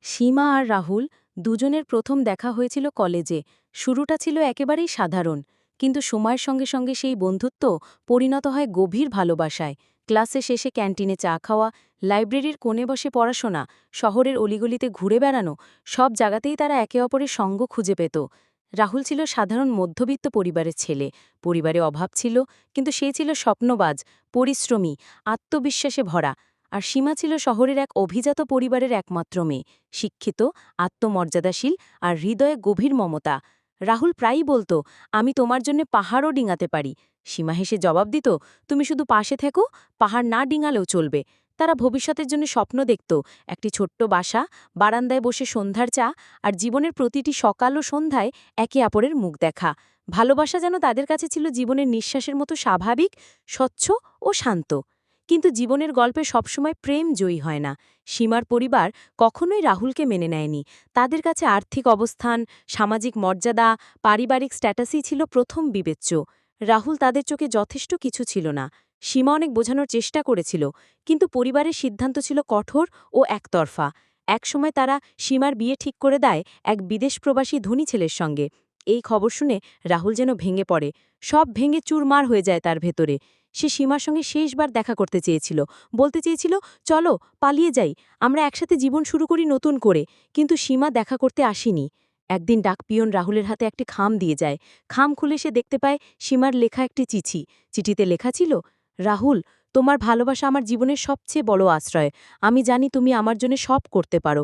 সীমা আর রাহুল দুজনের প্রথম দেখা হয়েছিল কলেজে। শুরুটা ছিল একেবারেই সাধারণ, কিন্তু সময়ের সঙ্গে সঙ্গে সেই বন্ধুত্ব পরিণত হয় গভীর ভালোবাসায়। ক্লাসে শেষে ক্যান্টিনে চা খাওয়া, লাইব্রেরির কোণে বসে পড়াশোনা, শহরের অলিগলিতে ঘুরে বেড়ানো, সব জায়গাতেই তারা একে অপরের সঙ্গ খুঁজে পেত। রাহুল ছিল সাধারণ মধ্যবিত্ত পরিবারের ছেলে। পরিবারে অভাব ছিল, কিন্তু সে ছিল স্বপ্নবাজ, পরিশ্রমী, আত্মবিশ্বাসে ভরা। আর সীমা ছিল শহরের এক অভিজাত পরিবারের একমাত্র মেয়ে, শিক্ষিত, আত্মমর্যাদাশীল আর হৃদয়ে গভীর মমতা। রাহুল প্রায়ই বলতো, আমি তোমার জন্য পাহাড়ও ডিঙাতে পারি। সীমা হেসে জবাব দিত, তুমি শুধু পাশে থেকো, পাহাড় না ডিঙালেও চলবে। তারা ভবিষ্যতের জন্য স্বপ্ন দেখত, একটি ছোট্ট বাসা, বারান্দায় বসে সন্ধ্যার চা, আর জীবনের প্রতিটি সকাল ও সন্ধ্যায় একে অপরের মুখ দেখা। ভালোবাসা যেন তাদের কাছে ছিল জীবনের নিঃশ্বাসের মতো স্বাভাবিক, স্বচ্ছ ও শান্ত। কিন্তু জীবনের গল্পে সবসময় প্রেম জয়ী হয় না। সীমার পরিবার কখনোই রাহুলকে মেনে নেয়নি। তাদের কাছে আর্থিক অবস্থান, সামাজিক মর্যাদা, পারিবারিক স্ট্যাটাসই ছিল প্রথম বিবেচ্য। রাহুল তাদের চোখে যথেষ্ট কিছু ছিল না। সীমা অনেক বোঝানোর চেষ্টা করেছিল, কিন্তু পরিবারের সিদ্ধান্ত ছিল কঠোর ও একতরফা। একসময় তারা সীমার বিয়ে ঠিক করে দেয় এক বিদেশ প্রবাসী ধনী ছেলের সঙ্গে। এই খবর শুনে রাহুল যেন ভেঙে পড়ে, সব ভেঙে চুরমার হয়ে যায় তার ভেতরে। সে সীমার সঙ্গে শেষবার দেখা করতে চেয়েছিল, বলতে চেয়েছিল, চলো পালিয়ে যাই, আমরা একসাথে জীবন শুরু করি নতুন করে। কিন্তু সীমা দেখা করতে আসেনি। একদিন ডাকপিয়ন রাহুলের হাতে একটি খাম দিয়ে যায়। খাম খুলে সে দেখতে পায় সীমার লেখা একটি চিঠি। চিঠিতে লেখা ছিল, রাহুল, তোমার ভালোবাসা আমার জীবনের সবচেয়ে বড় আশ্রয়। আমি জানি তুমি আমার জন্য সব করতে পারো,